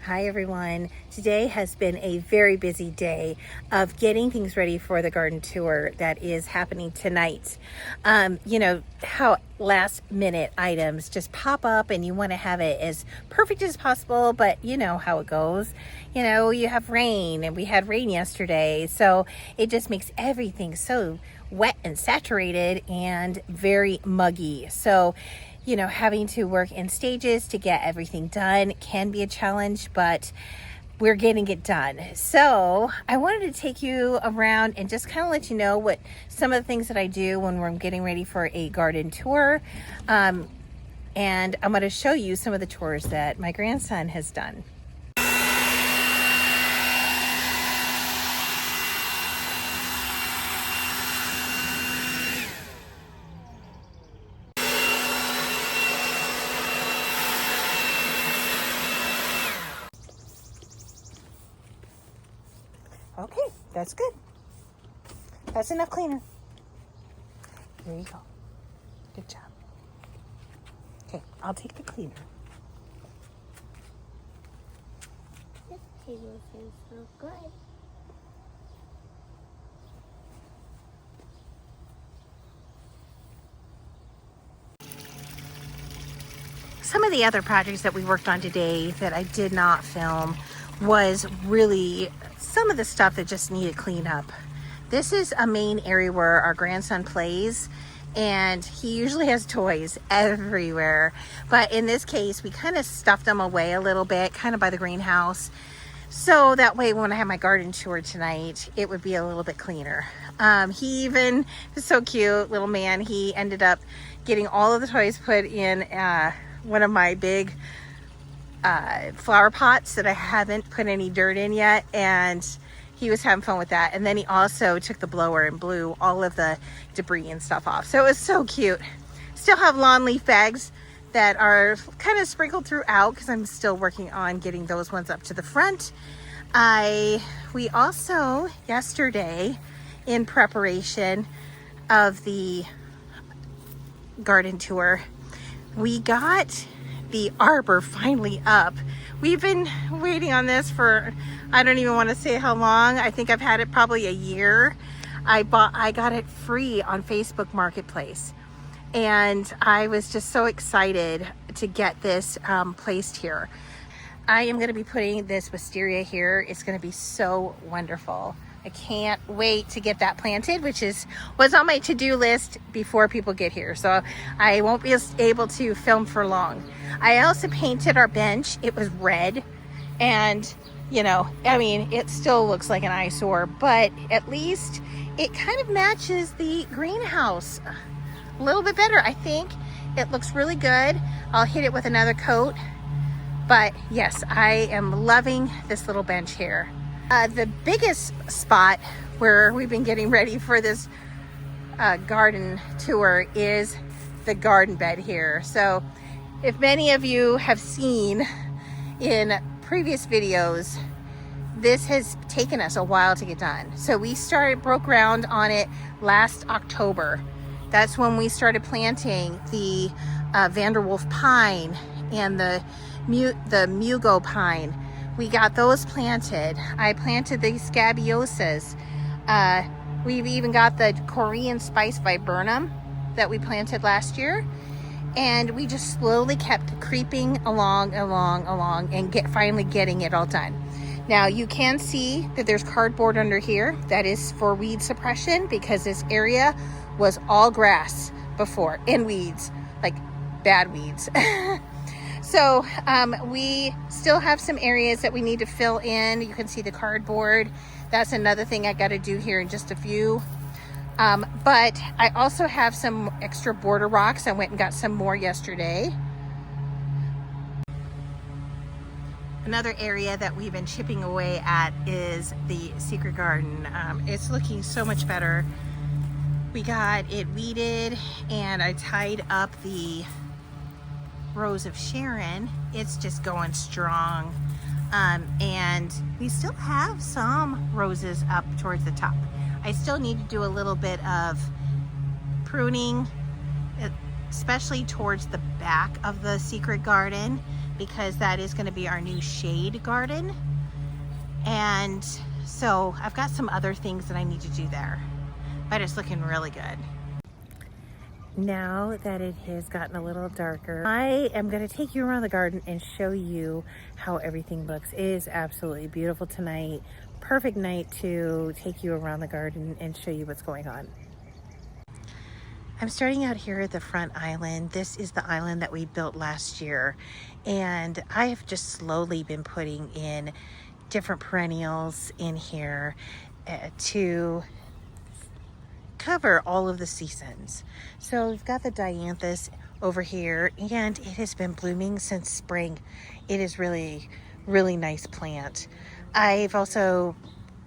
Hi everyone. Today has been a very busy day of getting things ready for the garden tour that is happening tonight. You know how last minute items just pop up and you want to have it as perfect as possible, but you know how it goes. You know, you have rain, and we had rain yesterday, so it just makes everything so wet and saturated and very muggy. So you know, having to work in stages to get everything done can be a challenge, but we're getting it done. So I wanted to take you around and just kind of let you know what some of the things that I do when we're getting ready for a garden tour. And I'm going to show you some of the tours that my grandson has done. Okay, that's good. That's enough cleaner. There you go. Good job. Okay, I'll take the cleaner. This table feels so good. Some of the other projects that we worked on today that I did not film was really some of the stuff that just needed cleanup. This is a main area where our grandson plays, and he usually has toys everywhere. But in this case, we kind of stuffed them away a little bit, kind of by the greenhouse. So that way, when I have my garden tour tonight, it would be a little bit cleaner. He even is so cute, little man. He ended up getting all of the toys put in one of my big flower pots that I haven't put any dirt in yet, and he was having fun with that. And then he also took the blower and blew all of the debris and stuff off. So it was so cute. Still have lawn leaf bags that are kind of sprinkled throughout because I'm still working on getting those ones up to the front. We also yesterday, in preparation of the garden tour, we got the arbor finally up. We've been waiting on this for, I don't even want to say how long. I think I've had it probably a year. I got it free on Facebook Marketplace, and I was just so excited to get this placed here. I am going to be putting this wisteria here. It's going to be so wonderful. I can't wait to get that planted, which was on my to-do list before people get here. So I won't be able to film for long. I also painted our bench. It was red, and you know, I mean, it still looks like an eyesore, but at least it kind of matches the greenhouse a little bit better. I think it looks really good. I'll hit it with another coat, but yes, I am loving this little bench here. The biggest spot where we've been getting ready for this garden tour is the garden bed here. So if many of you have seen in previous videos, this has taken us a while to get done. So we broke ground on it last October. That's when we started planting the Vanderwolf pine and the Mugo pine. We got those planted. I planted the scabiosas. We've even got the Korean spice viburnum that we planted last year. And we just slowly kept creeping along and finally getting it all done. Now you can see that there's cardboard under here. That is for weed suppression because this area was all grass before, and weeds, like bad weeds. So we still have some areas that we need to fill in. You can see the cardboard. That's another thing I got to do here in just a few. But I also have some extra border rocks. I went and got some more yesterday. Another area that we've been chipping away at is the secret garden. It's looking so much better. We got it weeded, and I tied up the Rose of Sharon. It's just going strong, and we still have some roses up towards the top. I still need to do a little bit of pruning, especially towards the back of the secret garden, because that is going to be our new shade garden. And so I've got some other things that I need to do there, but it's looking really good. Now that it has gotten a little darker, I am going to take you around the garden and show you how everything looks. It is absolutely beautiful tonight. Perfect night to take you around the garden and show you what's going on. I'm starting out here at the front island. This is the island that we built last year, and I've just slowly been putting in different perennials in here to cover all of the seasons. So we've got the dianthus over here, and it has been blooming since spring. It is really nice plant. I've also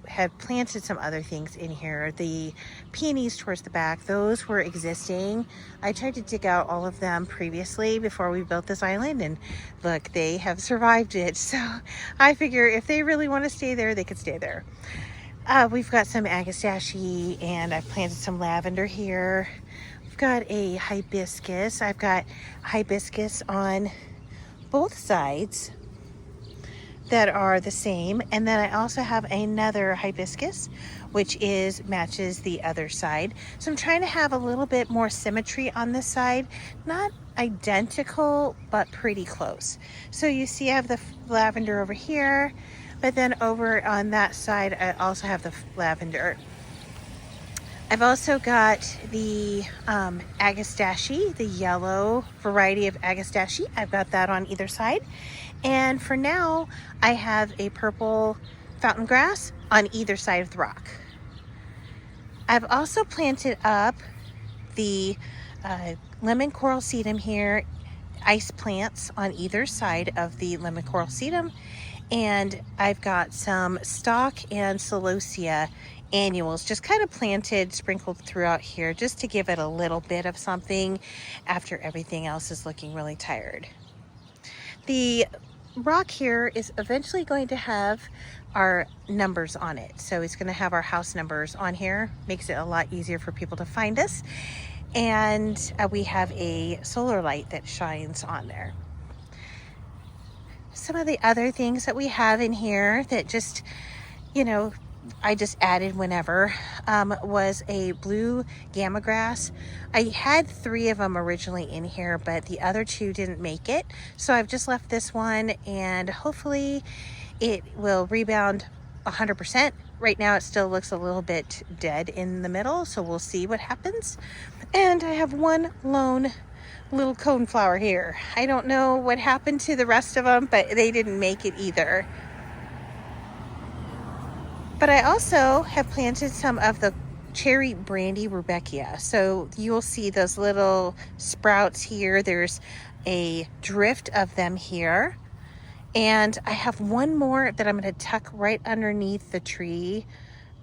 had planted some other things in here. The peonies towards the back, those were existing. I tried to dig out all of them previously before we built this island, and look, they have survived it. So I figure if they really want to stay there, they could stay there. We've got some agastache, and I've planted some lavender here. We've got a hibiscus. I've got hibiscus on both sides that are the same, and then I also have another hibiscus which matches the other side. So I'm trying to have a little bit more symmetry on this side, not identical but pretty close. So you see I have the lavender over here, but then over on that side I also have the lavender. I've also got the agastache, the yellow variety of agastache. I've got that on either side. And for now, I have a purple fountain grass on either side of the rock. I've also planted up the lemon coral sedum here, ice plants on either side of the lemon coral sedum. And I've got some stock and celosia annuals just kind of planted, sprinkled throughout here, just to give it a little bit of something after everything else is looking really tired. The rock here is eventually going to have our numbers on it. So it's going to have our house numbers on here. Makes it a lot easier for people to find us. And we have a solar light that shines on there. Some of the other things that we have in here that just, I just added whenever, was a blue gamma grass. I had 3 of them originally in here, but the other 2 didn't make it. So I've just left this one, and hopefully it will rebound 100%. Right now it still looks a little bit dead in the middle, so we'll see what happens. And I have one lone little coneflower here. I don't know what happened to the rest of them, but they didn't make it either. But I also have planted some of the cherry brandy rudbeckia. So you'll see those little sprouts here. There's a drift of them here. And I have one more that I'm going to tuck right underneath the tree,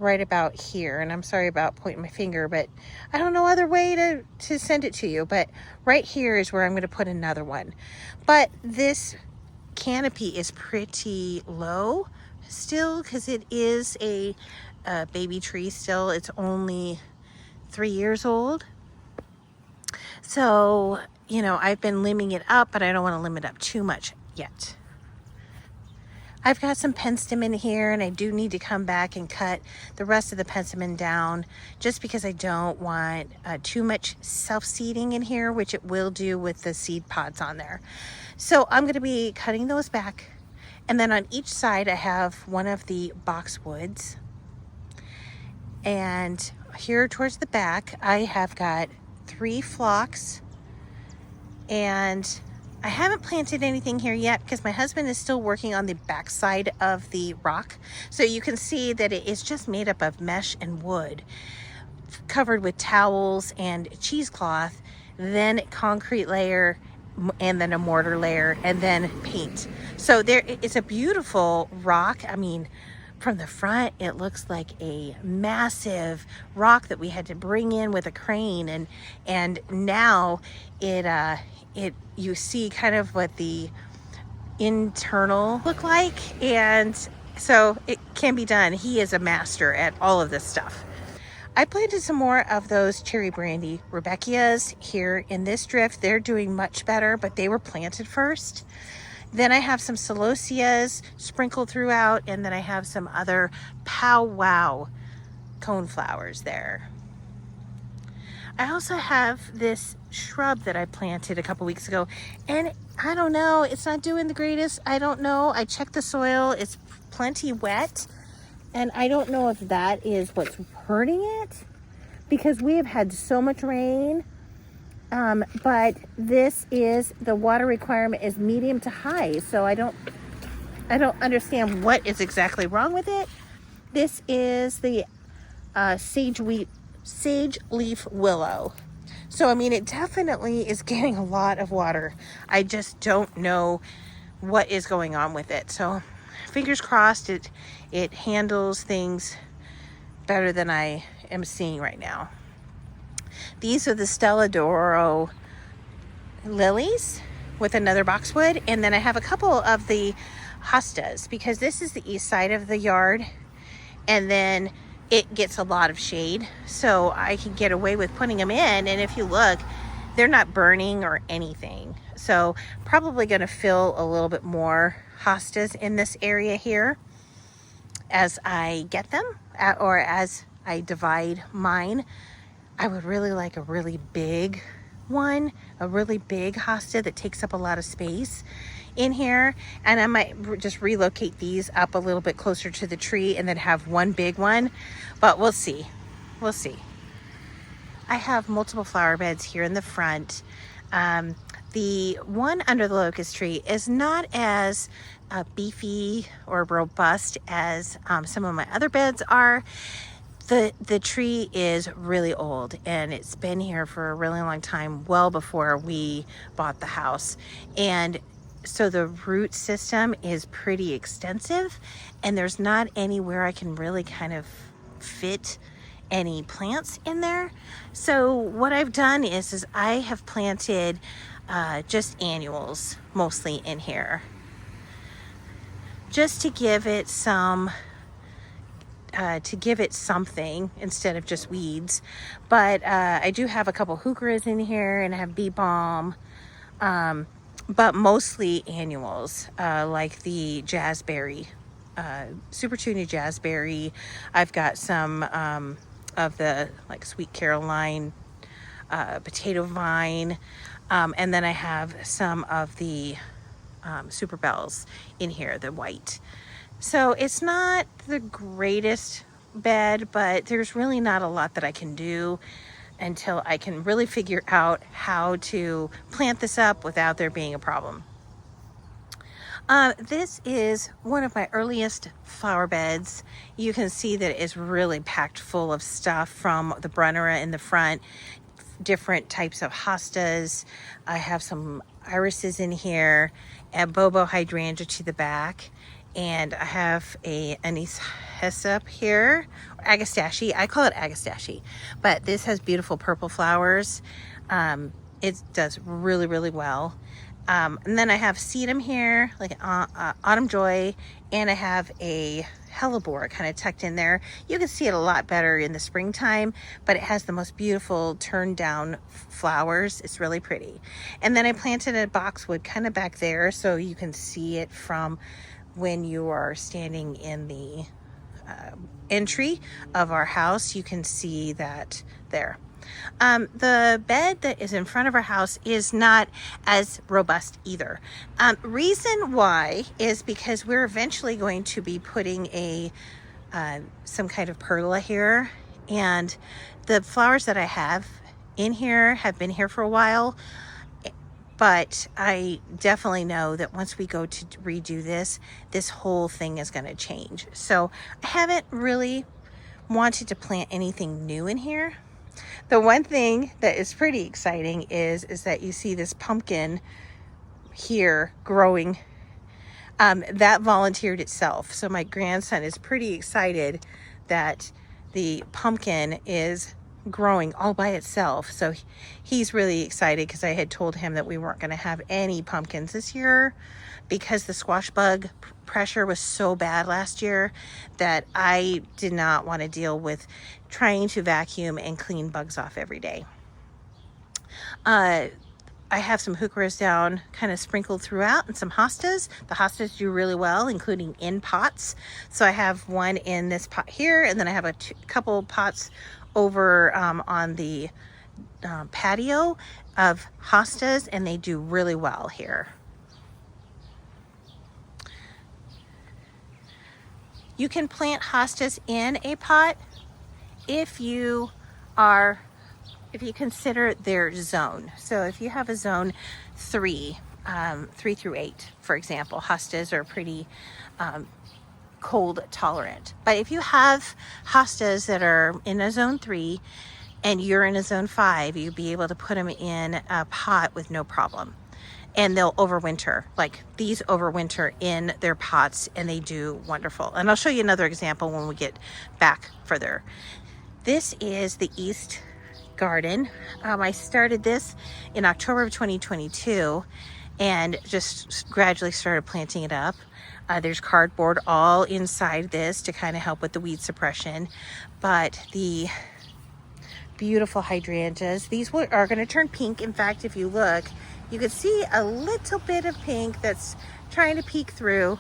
right about here. And I'm sorry about pointing my finger, but I don't know other way to send it to you. But right here is where I'm going to put another one. But this canopy is pretty low still, because it is a baby tree still. It's only 3 years old. So, I've been limbing it up, but I don't want to limb it up too much yet. I've got some penstemon in here, and I do need to come back and cut the rest of the penstemon down, just because I don't want too much self-seeding in here, which it will do with the seed pods on there. So I'm going to be cutting those back. And then on each side, I have one of the boxwoods. And here towards the back, I have got 3 phlox. And I haven't planted anything here yet because my husband is still working on the back side of the rock. So you can see that it is just made up of mesh and wood, covered with towels and cheesecloth, then concrete layer, and then a mortar layer, and then paint. So it's a beautiful rock. I mean, from the front, it looks like a massive rock that we had to bring in with a crane, and now you see kind of what the internal look like, and so it can be done. He is a master at all of this stuff. I planted some more of those cherry brandy rudbeckias here in this drift. They're doing much better, but they were planted first. Then I have some celosias sprinkled throughout, and then I have some other powwow coneflowers there. I also have this shrub that I planted a couple weeks ago, and I don't know, it's not doing the greatest. I don't know. I checked the soil, it's plenty wet, and I don't know if that is what's hurting it, because we have had so much rain. But this is, the water requirement is medium to high, so I don't understand what is exactly wrong with it. This is the sage leaf willow. So I mean, it definitely is getting a lot of water. I just don't know what is going on with it. So fingers crossed it handles things better than I am seeing right now. These are the Stella d'Oro lilies with another boxwood, and then I have a couple of the hostas, because this is the east side of the yard, and then it gets a lot of shade, so I can get away with putting them in. And if you look, they're not burning or anything. So probably going to fill a little bit more hostas in this area here as I get them, or as I divide mine. I would really like a really big one, a really big hosta that takes up a lot of space in here. And I might just relocate these up a little bit closer to the tree and then have one big one, but we'll see. We'll see. I have multiple flower beds here in the front. The one under the locust tree is not as beefy or robust as some of my other beds are. The tree is really old, and it's been here for a really long time, well before we bought the house. And so the root system is pretty extensive, and there's not anywhere I can really kind of fit any plants in there. So what I've done is I have planted just annuals mostly in here, just to give it some something instead of just weeds. But I do have a couple heucheras in here, and I have bee balm, but mostly annuals, like the jazzberry, Super Tunia jazzberry. I've got some of the like Sweet Caroline potato vine, and then I have some of the Super Bells in here, the white. So it's not the greatest bed, but there's really not a lot that I can do until I can really figure out how to plant this up without there being a problem. This is one of my earliest flower beds. You can see that it is really packed full of stuff from the Brunnera in the front, different types of hostas. I have some irises in here, and Bobo hydrangea to the back. And I have a anise hyssop here, or agastache. I call it agastache, but this has beautiful purple flowers. It does really, really well. And then I have sedum here, like autumn joy, and I have a hellebore kind of tucked in there. You can see it a lot better in the springtime, but it has the most beautiful turned down flowers. It's really pretty. And then I planted a boxwood kind of back there, so you can see it from when you are standing in the entry of our house. You can see that there. The bed that is in front of our house is not as robust either. Reason why is because we're eventually going to be putting a some kind of pergola here, and the flowers that I have in here have been here for a while. But I definitely know that once we go to redo this whole thing is going to change. So I haven't really wanted to plant anything new in here. The one thing that is pretty exciting is that you see this pumpkin here growing. That volunteered itself. So my grandson is pretty excited that the pumpkin is growing all by itself. So he's really excited, because I had told him that we weren't going to have any pumpkins this year because the squash bug pressure was so bad last year that I did not want to deal with trying to vacuum and clean bugs off every day. I have some heucheras down kind of sprinkled throughout and some hostas. The hostas do really well, including in pots. So I have one in this pot here, and then I have a couple pots over on the patio of hostas, and they do really well here. You can plant hostas in a pot if you consider their zone. So if you have a zone 3, 3 through 8, for example, hostas are pretty cold tolerant. But if you have hostas that are in a zone 3 and you're in a zone 5, you'll be able to put them in a pot with no problem. And they'll overwinter. Like these overwinter in their pots, and they do wonderful. And I'll show you another example when we get back further. This is the East Garden. I started this in October of 2022 and just gradually started planting it up. There's cardboard all inside this to kind of help with the weed suppression. But the beautiful hydrangeas, these are going to turn pink. In fact, if you look, you can see a little bit of pink that's trying to peek through.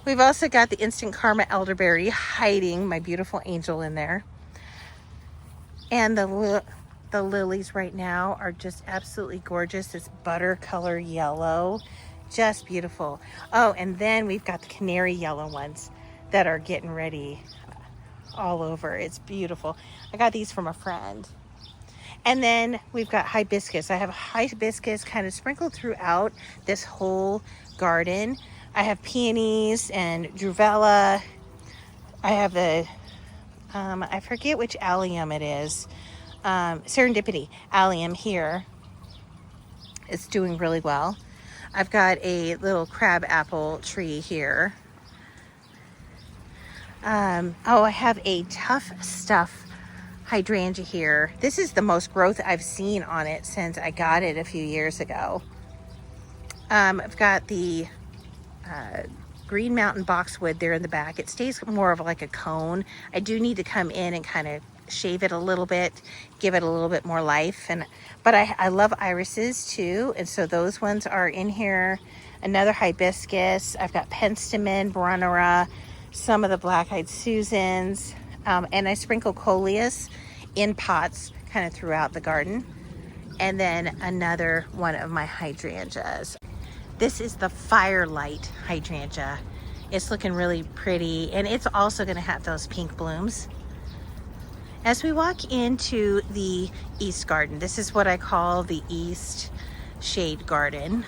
We've also got the instant karma elderberry hiding my beautiful angel in there. And the lilies right now are just absolutely gorgeous. This butter color yellow, just beautiful. Oh, and then we've got the canary yellow ones that are getting ready all over. It's beautiful. I got these from a friend. And then we've got hibiscus. I have hibiscus kind of sprinkled throughout this whole garden. I have peonies and druvella. I have the, I forget which allium it is. Serendipity allium here. It's doing really well. I've got a little crab apple tree here. Oh, I have a Tough Stuff hydrangea here. This is the most growth I've seen on it since I got it a few years ago. I've got the Green Mountain boxwood there in the back. It stays more of like a cone. I do need to come in and kind of shave it a little bit, give it a little bit more life. But I love irises too, and so those ones are in here. Another hibiscus. I've got penstemon, brunnera, some of the black-eyed Susans, and I sprinkle coleus in pots kind of throughout the garden. And then another one of my hydrangeas. This is the Firelight hydrangea. It's looking really pretty, and it's also going to have those pink blooms. As we walk into the East Garden, this is what I call the East Shade Garden.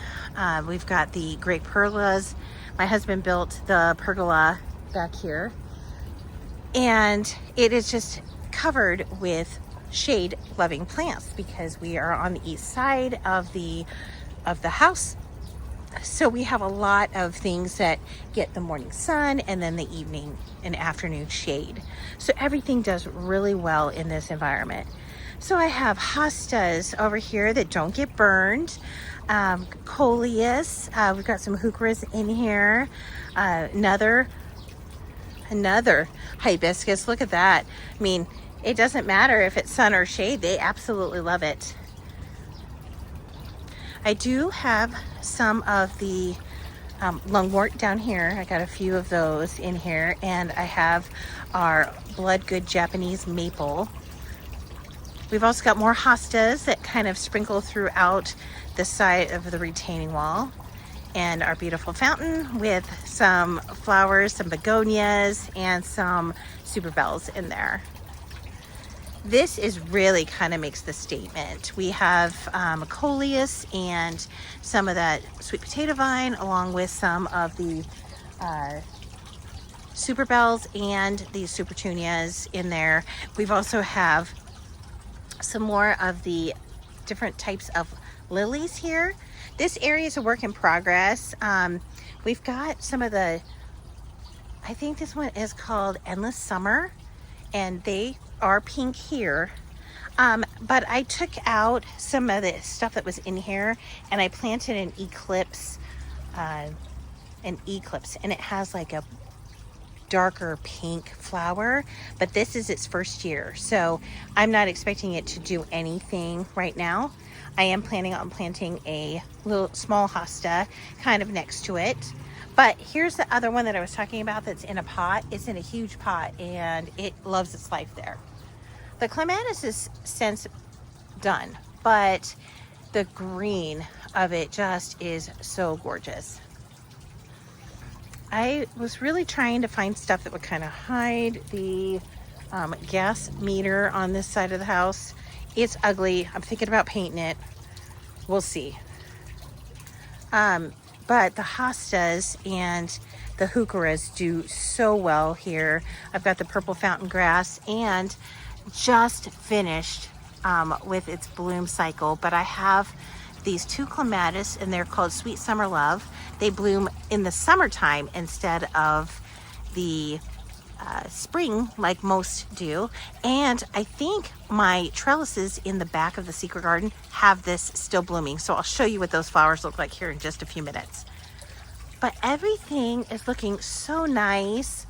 We've got the great pergolas. My husband built the pergola back here, and it is just covered with shade loving plants because we are on the east side of the house. So we have a lot of things that get the morning sun and then the evening and afternoon shade. So everything does really well in this environment. So I have hostas over here that don't get burned. Coleus, we've got some heucheras in here. Another hibiscus. Look at that. I mean, it doesn't matter if it's sun or shade. They absolutely love it. I do have some of the lungwort down here. I got a few of those in here, and I have our Blood Good Japanese maple. We've also got more hostas that kind of sprinkle throughout the side of the retaining wall, and our beautiful fountain with some flowers, some begonias, and some super bells in there. This is really kind of makes the statement. We have coleus and some of that sweet potato vine, along with some of the super bells and the supertunias in there. We've also have some more of the different types of lilies here. This area is a work in progress. We've got some of the, I think this one is called Endless Summer, and they are pink here. But I took out some of the stuff that was in here and I planted an eclipse, and it has like a darker pink flower, but this is its first year, so I'm not expecting it to do anything right now. I am planning on planting a little small hosta kind of next to it. But here's the other one that I was talking about that's in a pot. It's in a huge pot and it loves its life there. The clematis is since done, but the green of it just is so gorgeous. I was really trying to find stuff that would kind of hide the gas meter on this side of the house. It's ugly. I'm thinking about painting it. We'll see. But the hostas and the heucheras do so well here. I've got the purple fountain grass and just finished with its bloom cycle, but I have these two clematis and they're called Sweet Summer Love. They bloom in the summertime instead of the spring like most do. And I think my trellises in the back of the secret garden have this still blooming, so I'll show you what those flowers look like here in just a few minutes. But everything is looking so nice.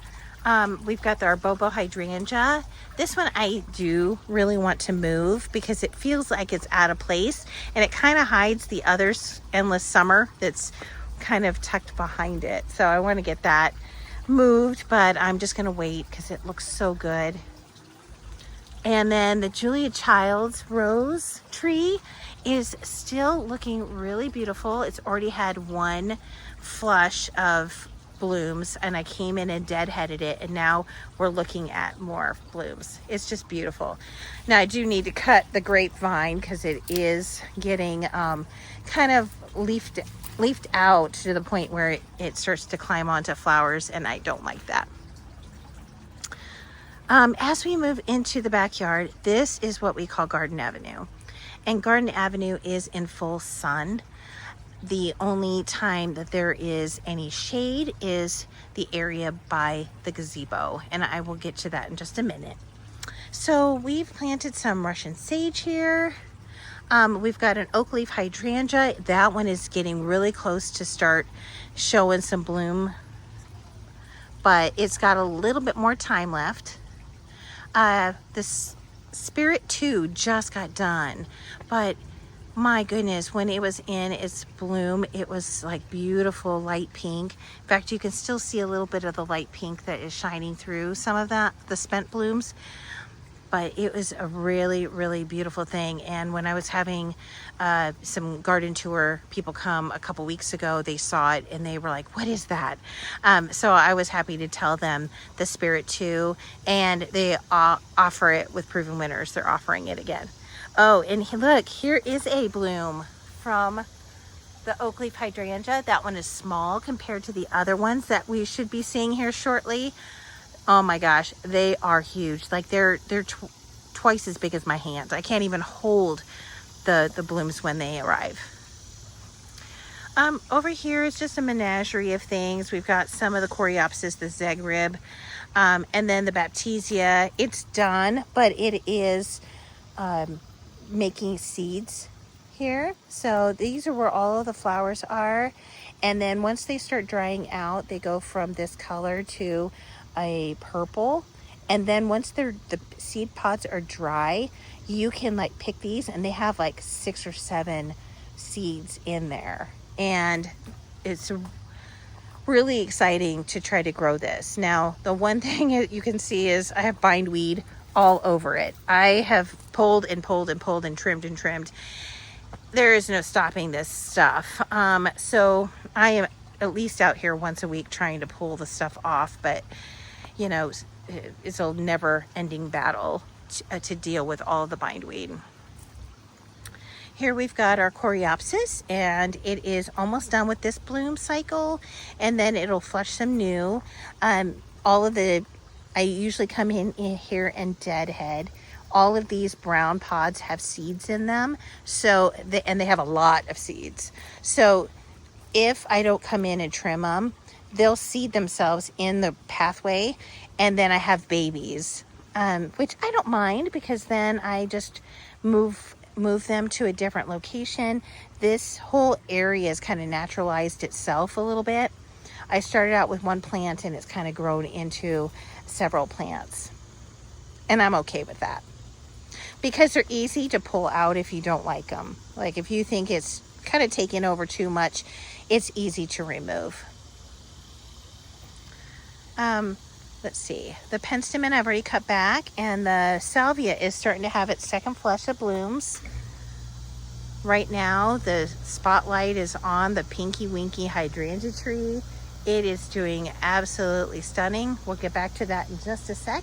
We've got our Bobo hydrangea. This one I do really want to move because it feels like it's out of place and it kind of hides the others Endless Summer that's kind of tucked behind it. So I want to get that moved, but I'm just gonna wait because it looks so good. And then the Julia Childs rose tree is still looking really beautiful. It's already had one flush of blooms and I came in and deadheaded it, and now we're looking at more blooms. It's just beautiful. Now I do need to cut the grapevine because it is getting kind of leafed out to the point where it starts to climb onto flowers, and I don't like that. As we move into the backyard, this is what we call Garden Avenue, and Garden Avenue is in full sun. The only time that there is any shade is the area by the gazebo, and I will get to that in just a minute. So we've planted some Russian sage here. We've got an oak leaf hydrangea. That one is getting really close to start showing some bloom, but it's got a little bit more time left. This Spirit 2 just got done, but my goodness, when it was in its bloom, it was like beautiful light pink. In fact, you can still see a little bit of the light pink that is shining through some of the spent blooms. But it was a really, really beautiful thing. And when I was having some garden tour people come a couple weeks ago, they saw it and they were like, what is that? So I was happy to tell them the Spirit 2, and they offer it with Proven Winners. They're offering it again. Oh, and look, here is a bloom from the oak leaf hydrangea. That one is small compared to the other ones that we should be seeing here shortly. Oh my gosh, they are huge. Like they're twice as big as my hand. I can't even hold the blooms when they arrive. Over here is just a menagerie of things. We've got some of the Coreopsis, the Zegrib, and then the Baptisia. It's done, but it is making seeds here. So these are where all of the flowers are. And then once they start drying out, they go from this color to a purple. And then once the seed pods are dry, you can like pick these, and they have like 6 or 7 seeds in there. And it's really exciting to try to grow this. Now, the one thing you can see is I have bindweed all over it. I have pulled and pulled and pulled and trimmed. There is no stopping this stuff. So I am at least out here once a week trying to pull the stuff off, but you know, it's a never ending battle to deal with all of the bindweed. Here we've got our Coreopsis, and it is almost done with this bloom cycle, and then it'll flush some new. I usually come in here and deadhead. All of these brown pods have seeds in them, and they have a lot of seeds. So if I don't come in and trim them, they'll seed themselves in the pathway, and then I have babies, which I don't mind because then I just move them to a different location. This whole area has kind of naturalized itself a little bit. I started out with one plant and it's kind of grown into several plants. And I'm okay with that. Because they're easy to pull out if you don't like them. Like if you think it's kind of taking over too much, it's easy to remove. Let's see. The penstemon I've already cut back, and the salvia is starting to have its second flush of blooms. Right now, the spotlight is on the Pinky Winky hydrangea tree. It is doing absolutely stunning. We'll get back to that in just a sec.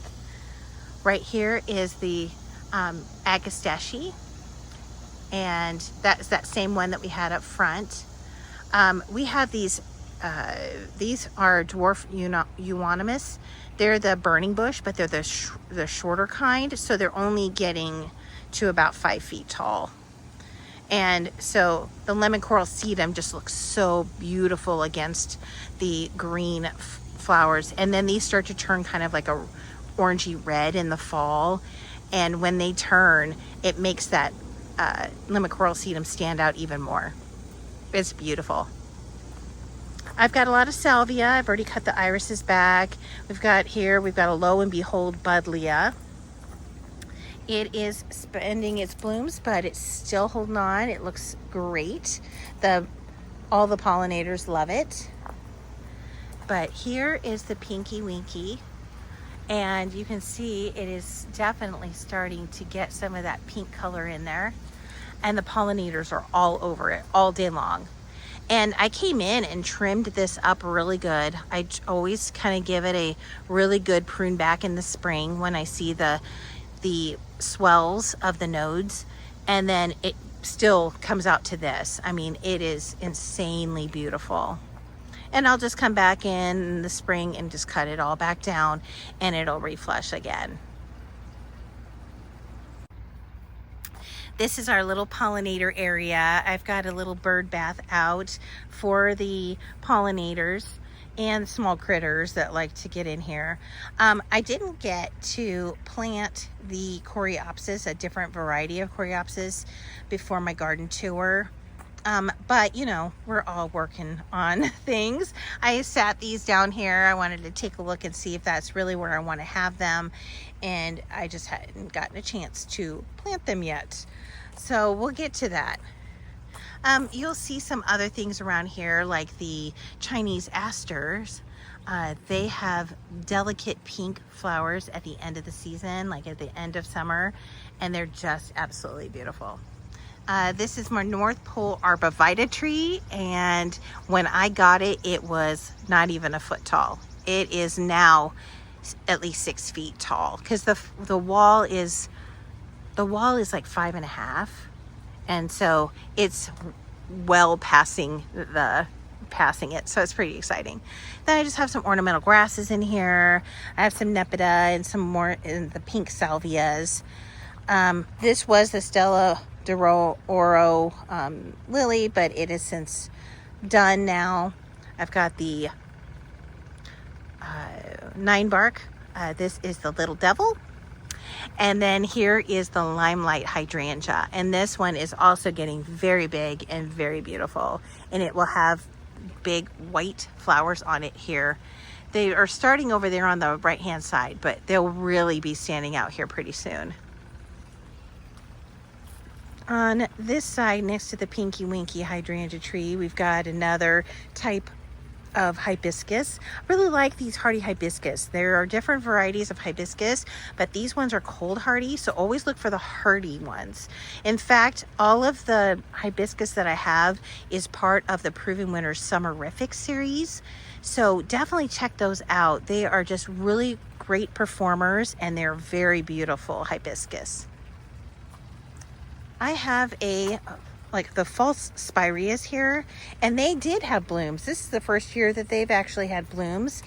Right here is the agastache, and that's that same one that we had up front. We have these are dwarf euonymus. They're the burning bush, but they're the shorter kind, so they're only getting to about 5 feet tall. And so the lemon coral sedum just looks so beautiful against the green flowers. And then these start to turn kind of like a orangey red in the fall. And when they turn, it makes that lemon coral sedum stand out even more. It's beautiful. I've got a lot of salvia. I've already cut the irises back. We've got a Lo and Behold buddleia. It is spending its blooms, but it's still holding on. It looks great. All the pollinators love it. But here is the Pinky Winky. And you can see it is definitely starting to get some of that pink color in there. And the pollinators are all over it all day long. And I came in and trimmed this up really good. I always kind of give it a really good prune back in the spring when I see the swells of the nodes, and then it still comes out to this. I mean, it is insanely beautiful. And I'll just come back in the spring and just cut it all back down, and it'll reflush again. This is our little pollinator area. I've got a little bird bath out for the pollinators and small critters that like to get in here. I didn't get to plant the coreopsis, a different variety of coreopsis, before my garden tour. But you know, we're all working on things. I sat these down here. I wanted to take a look and see if that's really where I want to have them. And I just hadn't gotten a chance to plant them yet. So we'll get to that. You'll see some other things around here, like the Chinese asters. They have delicate pink flowers at the end of the season, like at the end of summer, and they're just absolutely beautiful. This is my North Pole Arbovita tree, and when I got it, it was not even a foot tall. It is now at least 6 feet tall, because the wall is like 5.5, and so it's well passing it, so it's pretty exciting. Then I just have some ornamental grasses in here. I have some Nepeta and some more in the pink salvias. This was the Stella d'Oro lily, but it is since done now. I've got the 9-bark. This is the Little Devil. And then here is the Limelight hydrangea. And this one is also getting very big and very beautiful. And it will have big white flowers on it here. They are starting over there on the right-hand side, but they'll really be standing out here pretty soon. On this side, next to the Pinky Winky hydrangea tree, we've got another type of hibiscus. I really like these hardy hibiscus. There are different varieties of hibiscus, but these ones are cold hardy, so always look for the hardy ones. In fact, all of the hibiscus that I have is part of the Proven Winners Summerific series, so definitely check those out. They are just really great performers, and they're very beautiful hibiscus. I have the false spireas here, and they did have blooms. This is the first year that they've actually had blooms,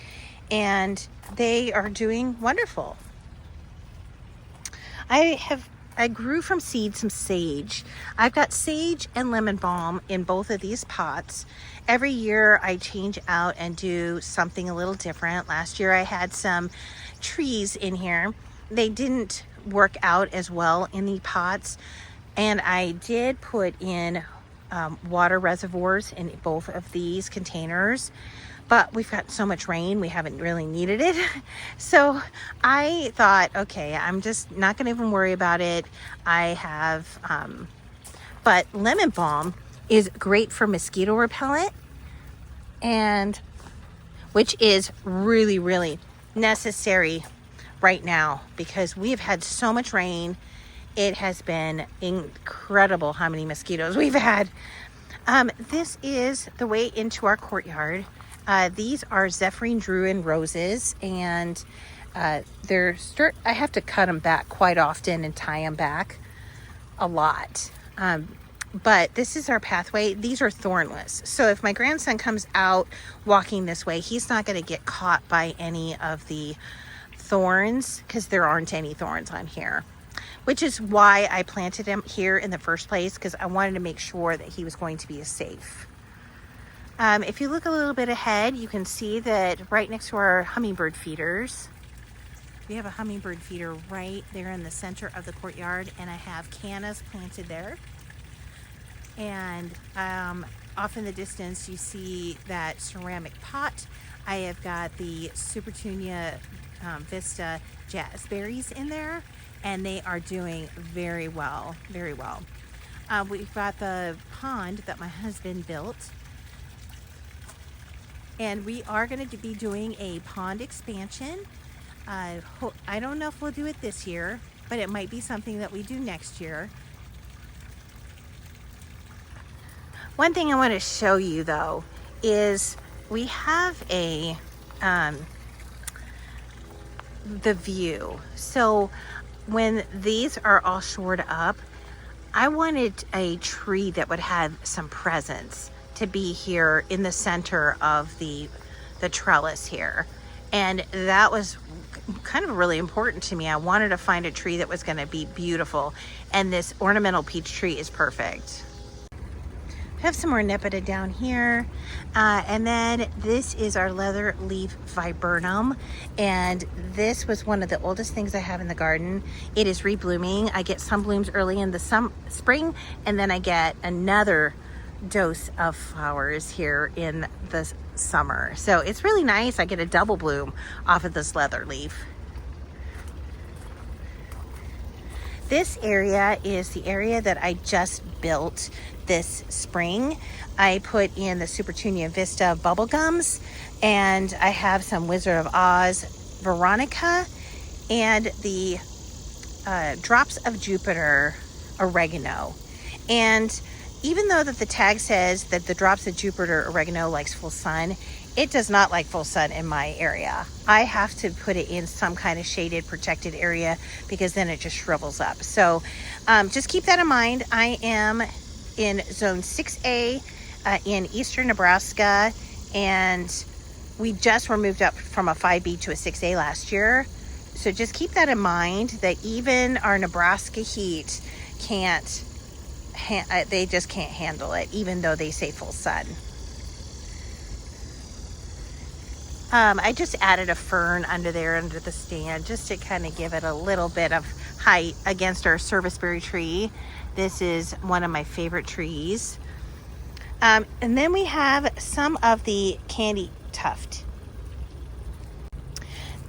and they are doing wonderful. I grew from seed some sage. I've got sage and lemon balm in both of these pots. Every year I change out and do something a little different. Last year I had some trees in here. They didn't work out as well in the pots. And I did put in water reservoirs in both of these containers, but we've got so much rain, we haven't really needed it. So I thought, okay, I'm just not gonna even worry about it. I have, but lemon balm is great for mosquito repellent, and which is really, really necessary right now because we've had so much rain. It has been incredible how many mosquitoes we've had. This is the way into our courtyard. These are Zephyrine Druin roses, and I have to cut them back quite often and tie them back a lot. But this is our pathway. These are thornless. So if my grandson comes out walking this way, he's not going to get caught by any of the thorns because there aren't any thorns on here, which is why I planted him here in the first place, because I wanted to make sure that he was going to be safe. If you look a little bit ahead, you can see that right next to our hummingbird feeders, we have a hummingbird feeder right there in the center of the courtyard, and I have cannas planted there. And off in the distance, you see that ceramic pot. I have got the Supertunia Vista jazzberries in there, and they are doing very well, very well. We've got the pond that my husband built, and we are going to be doing a pond expansion. I don't know if we'll do it this year, but it might be something that we do next year. One thing I want to show you though is we have the view. So when these are all shored up, I wanted a tree that would have some presence to be here in the center of the trellis here. And that was kind of really important to me. I wanted to find a tree that was going to be beautiful, and this ornamental peach tree is perfect. I have some more Nepeta down here, and then this is our leather leaf viburnum, and this was one of the oldest things I have in the garden. It is reblooming. I get some blooms early in the spring, and then I get another dose of flowers here in the summer. So it's really nice. I get a double bloom off of this leather leaf. This area is the area that I just built this spring. I put in the Supertunia Vista bubblegums, and I have some Wizard of Oz Veronica and the Drops of Jupiter oregano. And even though that the tag says that the Drops of Jupiter oregano likes full sun, it does not like full sun in my area. I have to put it in some kind of shaded, protected area because then it just shrivels up. So just keep that in mind. I am in zone 6A in eastern Nebraska, and we just were moved up from a 5B to a 6A last year. So just keep that in mind, that even our Nebraska heat they just can't handle it, even though they say full sun. I just added a fern under there, under the stand, just to kind of give it a little bit of height against our serviceberry tree. This is one of my favorite trees. And then we have some of the candy tuft.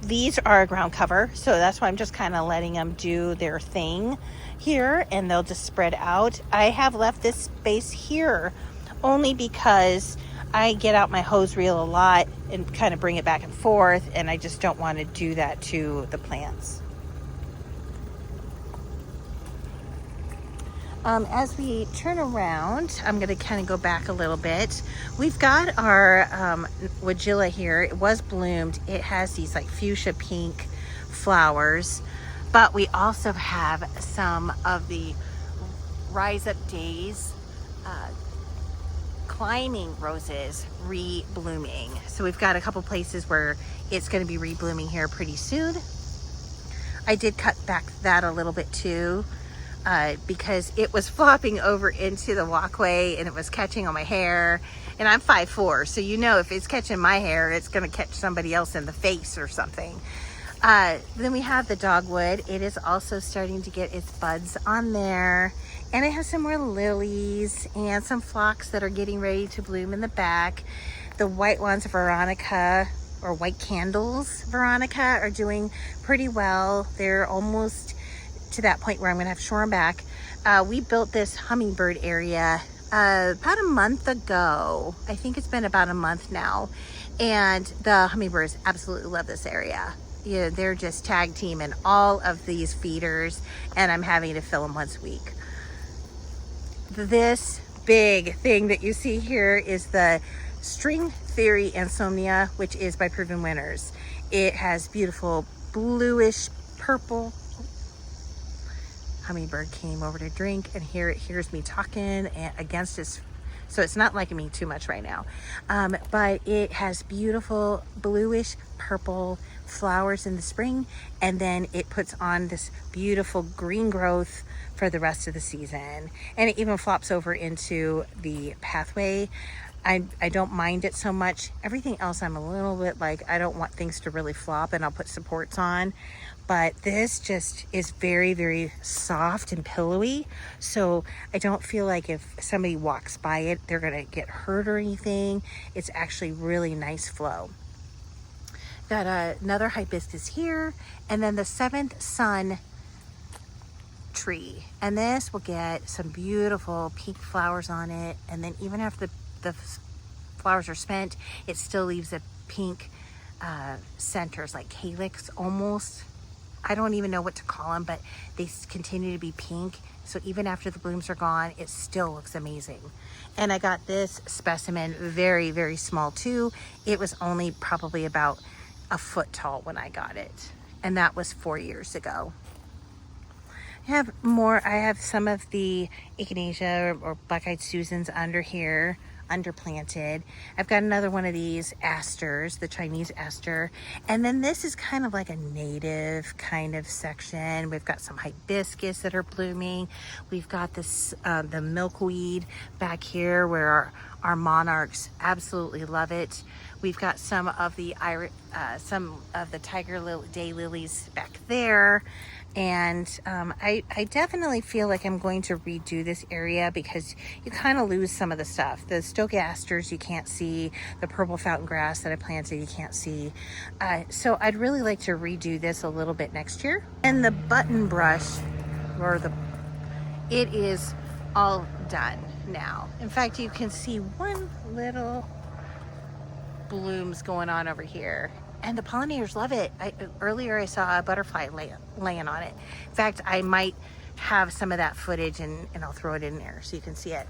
These are ground cover, so that's why I'm just kind of letting them do their thing here, and they'll just spread out. I have left this space here only because I get out my hose reel a lot and kind of bring it back and forth, and I just don't want to do that to the plants. As we turn around, I'm going to kind of go back a little bit. We've got our Weigela here. It was bloomed. It has these like fuchsia pink flowers, but we also have some of the Rise Up Days climbing roses re-blooming. So we've got a couple places where it's going to be re-blooming here pretty soon. I did cut back that a little bit too, because it was flopping over into the walkway and it was catching on my hair, and I'm 5'4", so you know if it's catching my hair, it's going to catch somebody else in the face or something. Then we have the dogwood. It is also starting to get its buds on there, and it has some more lilies and some phlox that are getting ready to bloom in the back. The white ones, Veronica, or white candles, Veronica, are doing pretty well. They're almost to that point where I'm gonna have to shore them back. We built this hummingbird area about a month ago. I think it's been about a month now. And the hummingbirds absolutely love this area. Yeah, they're just tag teaming all of these feeders, and I'm having to fill them once a week. This big thing that you see here is the String Theory Insomnia, which is by Proven Winners. It has beautiful bluish purple. Hummingbird came over to drink, and here it hears me talking against his, so it's not liking me too much right now. But it has beautiful bluish purple flowers in the spring, and then it puts on this beautiful green growth for the rest of the season. And it even flops over into the pathway. I don't mind it so much. Everything else I'm a little bit like, I don't want things to really flop, and I'll put supports on. But this just is very, very soft and pillowy. So I don't feel like if somebody walks by it, they're gonna get hurt or anything. It's actually really nice flow. Got another hibiscus here, and then the Seventh Sun tree. And this will get some beautiful pink flowers on it. And then even after the flowers are spent, it still leaves a pink centers, like calyx almost. I don't even know what to call them, but they continue to be pink. So even after the blooms are gone, it still looks amazing. And I got this specimen very, very small too. It was only probably about a foot tall when I got it. And that was 4 years ago. I have more. I have some of the Echinacea or Black-Eyed Susans under here, underplanted. I've got another one of these asters, the Chinese aster. And then this is kind of like a native kind of section. We've got some hibiscus that are blooming. We've got this, the milkweed back here where our monarchs absolutely love it. We've got some of the tiger day lilies back there. And I definitely feel like I'm going to redo this area because you kind of lose some of the stuff. The Stokasters you can't see, the purple fountain grass that I planted you can't see. So I'd really like to redo this a little bit next year. And the button brush, it is all done now. In fact, you can see one little blooms going on over here. And the pollinators love it. Earlier I saw a butterfly laying on it. In fact, I might have some of that footage and I'll throw it in there so you can see it.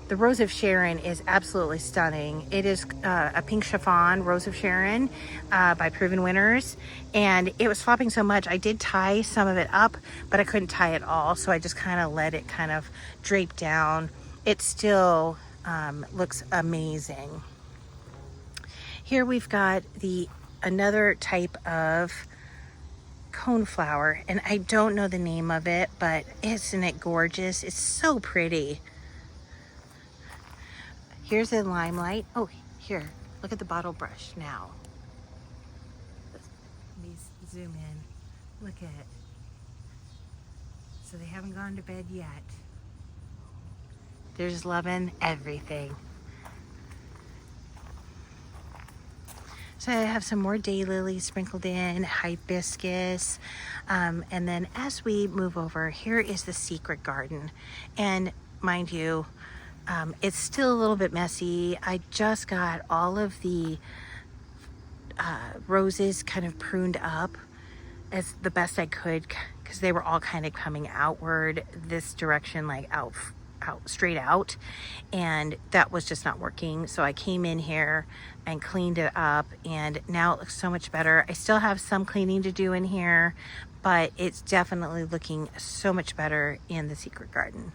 The Rose of Sharon is absolutely stunning. It is a pink chiffon Rose of Sharon by Proven Winners. And it was flopping so much, I did tie some of it up, but I couldn't tie it all. So I just kind of let it kind of drape down. It still looks amazing. Here we've got another type of coneflower, and I don't know the name of it, but isn't it gorgeous? It's so pretty. Here's a limelight. Oh, here, look at the bottle brush now. Let me zoom in. Look at it. So they haven't gone to bed yet. They're just loving everything. So I have some more daylilies sprinkled in, hibiscus, and then as we move over, here is the secret garden. And mind you, it's still a little bit messy. I just got all of the roses kind of pruned up as the best I could because they were all kind of coming outward this direction, like out straight out, and that was just not working. So I came in here and cleaned it up, and now it looks so much better. I still have some cleaning to do in here, but it's definitely looking so much better in the secret garden.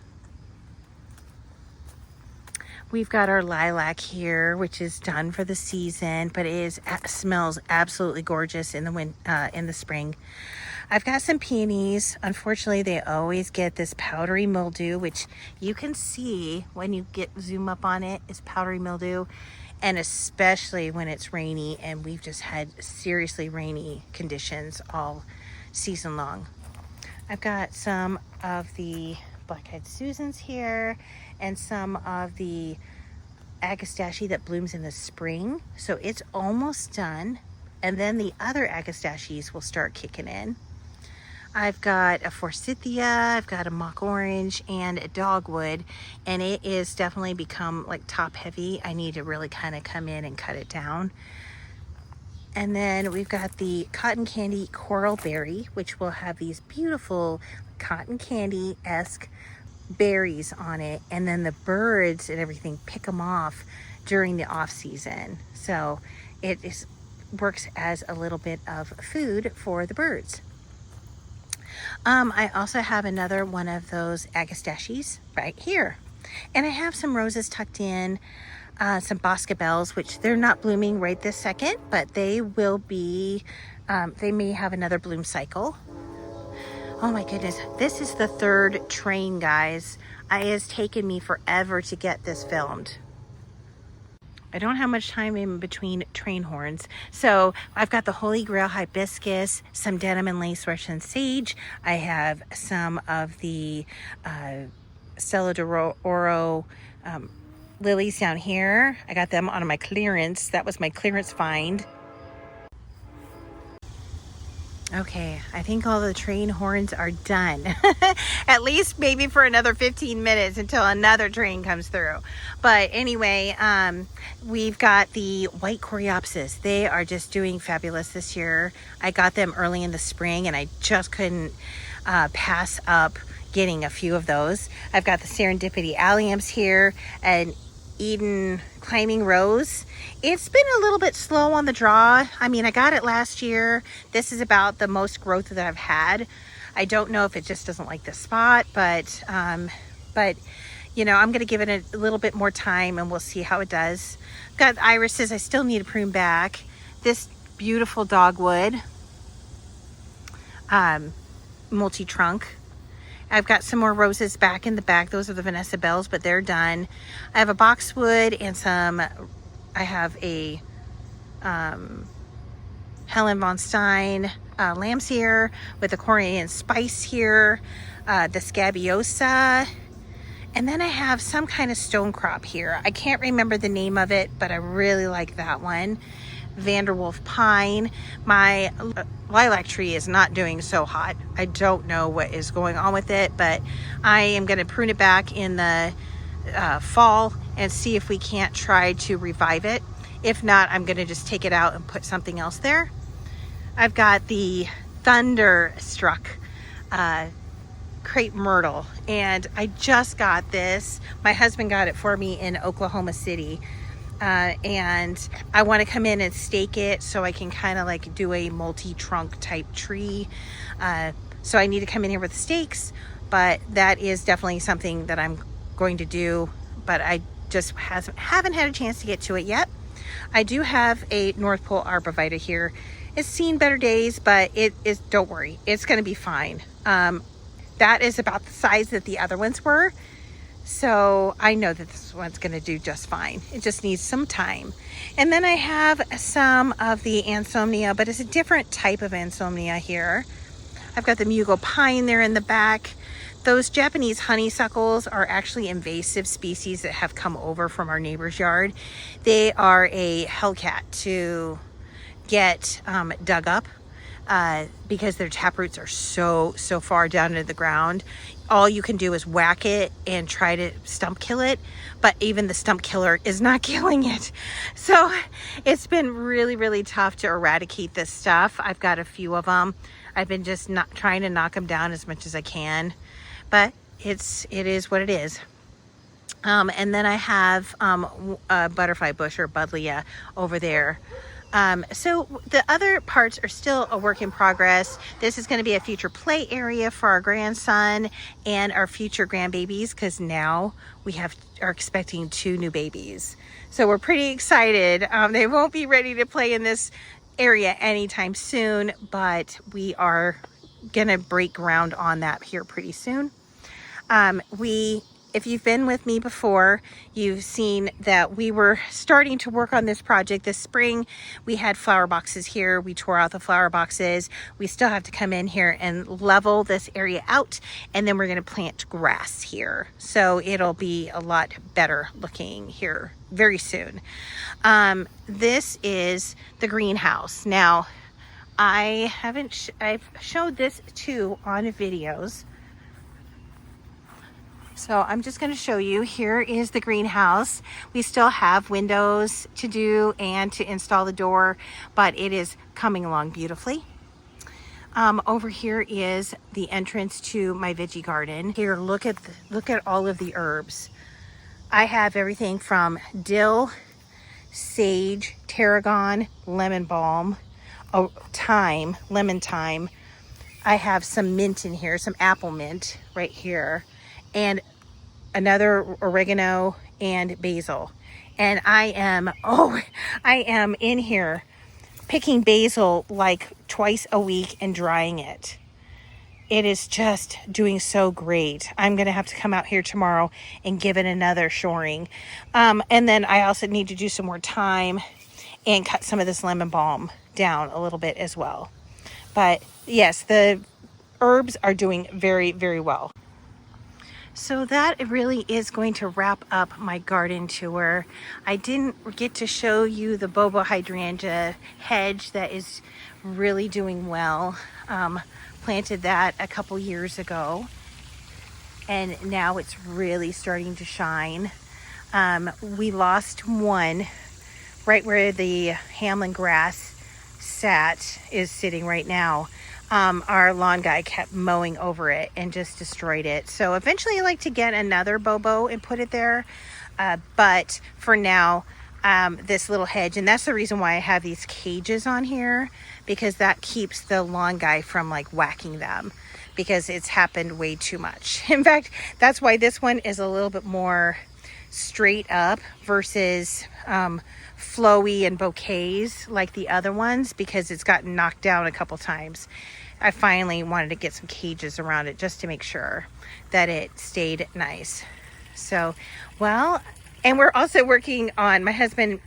We've got our lilac here, which is done for the season, but it smells absolutely gorgeous in the spring. I've got some peonies. Unfortunately, they always get this powdery mildew, which you can see when you zoom up on it, is powdery mildew. And especially when it's rainy, and we've just had seriously rainy conditions all season long. I've got some of the Black-Eyed Susans here and some of the agastache that blooms in the spring, so it's almost done. And then the other agastaches will start kicking in. I've got a forsythia, I've got a mock orange, and a dogwood, and it is definitely become like top heavy. I need to really kind of come in and cut it down. And then we've got the cotton candy coral berry, which will have these beautiful cotton candy-esque berries on it, and then the birds and everything pick them off during the off season, so it works as a little bit of food for the birds. I also have another one of those agastaches right here, and I have some roses tucked in, some boscabels, which they're not blooming right this second, but they will be. They may have another bloom cycle. Oh my goodness, this is the third train, guys. It has taken me forever to get this filmed. I don't have much time in between train horns. So I've got the Holy Grail hibiscus, some denim and lace Russian sage. I have some of the Stella d'Oro lilies down here. I got them on my clearance. That was my clearance find. Okay, I think all the train horns are done. At least maybe for another 15 minutes until another train comes through. But anyway, we've got the white coreopsis. They are just doing fabulous this year. I got them early in the spring and I just couldn't pass up getting a few of those. I've got the serendipity alliums here and Eden climbing rose. It's been a little bit slow on the draw. I mean, I got it last year. This is about the most growth that I've had. I don't know if it just doesn't like the spot, but you know, I'm going to give it a little bit more time and we'll see how it does. Got irises I still need to prune back. This beautiful dogwood, multi-trunk. I've got some more roses back in the back. Those are the Vanessa Bells, but they're done. I have a boxwood and some, I have a Helen von Stein lamb's ear with the Korean spice here, the Scabiosa, and then I have some kind of stone crop here. I can't remember the name of it, but I really like that one. Vanderwolf pine. My lilac tree is not doing so hot. I don't know what is going on with it, but I am going to prune it back in the fall and see if we can't try to revive it. If not, I'm going to just take it out and put something else there. I've got the Thunderstruck crepe myrtle, and I just got this. My husband got it for me in Oklahoma City. And I want to come in and stake it so I can kind of like do a multi-trunk type tree. So I need to come in here with stakes, but that is definitely something that I'm going to do, but I just haven't had a chance to get to it yet. I do have a North Pole arborvitae here. It's seen better days, but it is, don't worry, it's going to be fine. That is about the size that the other ones were. So I know that this one's going to do just fine. It just needs some time. And then I have some of the Ansomnia, but it's a different type of Ansomnia here. I've got the Mugo pine there in the back. Those Japanese honeysuckles are actually invasive species that have come over from our neighbor's yard. They are a hellcat to get dug up because their taproots are so far down into the ground. All you can do is whack it and try to stump kill it, but even the stump killer is not killing it. So it's been really tough to eradicate this stuff. I've got a few of them. I've been just not trying to knock them down as much as I can, but it is what it is. And then I have a butterfly bush or buddleia over there. So the other parts are still a work in progress. This is going to be a future play area for our grandson and our future grandbabies, because now we are expecting 2 new babies. So we're pretty excited. They won't be ready to play in this area anytime soon, but we are going to break ground on that here pretty soon. If if you've been with me before, you've seen that we were starting to work on this project this spring. We had flower boxes here. We tore out the flower boxes. We still have to come in here and level this area out, and then we're going to plant grass here. So it'll be a lot better looking here very soon. This is the greenhouse. Now, I've showed this too on videos. So I'm just going to show you. Here is the greenhouse. We still have windows to do and to install the door, but it is coming along beautifully. Over here is the entrance to my veggie garden. Here, look at all of the herbs. I have everything from dill, sage, tarragon, lemon balm, thyme, lemon thyme. I have some mint in here, some apple mint right here, and another oregano and basil. And I am in here picking basil like twice a week and drying it. It is just doing so great. I'm going to have to come out here tomorrow and give it another shoring. And then I also need to do some more thyme and cut some of this lemon balm down a little bit as well. But yes, the herbs are doing very, very well. So that really is going to wrap up my garden tour. I didn't get to show you the Bobo hydrangea hedge that is really doing well. Planted that a couple years ago, and now it's really starting to shine. We lost one right where the Hamlin grass is sitting right now. Our lawn guy kept mowing over it and just destroyed it. So eventually I like to get another Bobo and put it there. But for now, this little hedge, and that's the reason why I have these cages on here, because that keeps the lawn guy from like whacking them, because it's happened way too much. In fact, that's why this one is a little bit more straight up versus flowy and bouquets like the other ones, because it's gotten knocked down a couple times. I finally wanted to get some cages around it just to make sure that it stayed nice. So, well, and we're also working on, my husband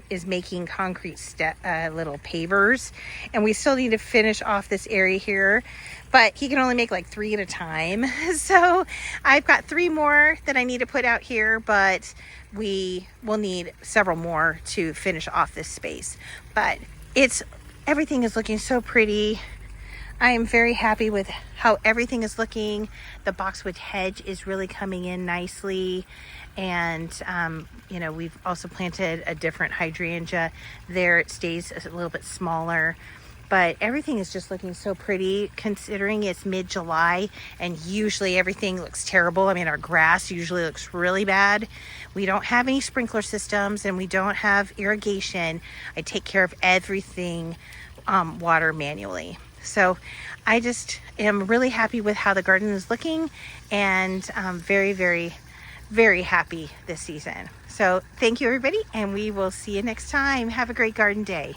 is making concrete little pavers, and we still need to finish off this area here, but he can only make like 3 at a time. So I've got 3 more that I need to put out here, but we will need several more to finish off this space. But everything is looking so pretty. I am very happy with how everything is looking. The boxwood hedge is really coming in nicely. And, you know, we've also planted a different hydrangea there. It stays a little bit smaller. But everything is just looking so pretty, considering it's mid-July and usually everything looks terrible. I mean, our grass usually looks really bad. We don't have any sprinkler systems and we don't have irrigation. I take care of everything water manually. So I just am really happy with how the garden is looking, and very, very, very happy this season. So thank you, everybody, and we will see you next time. Have a great garden day.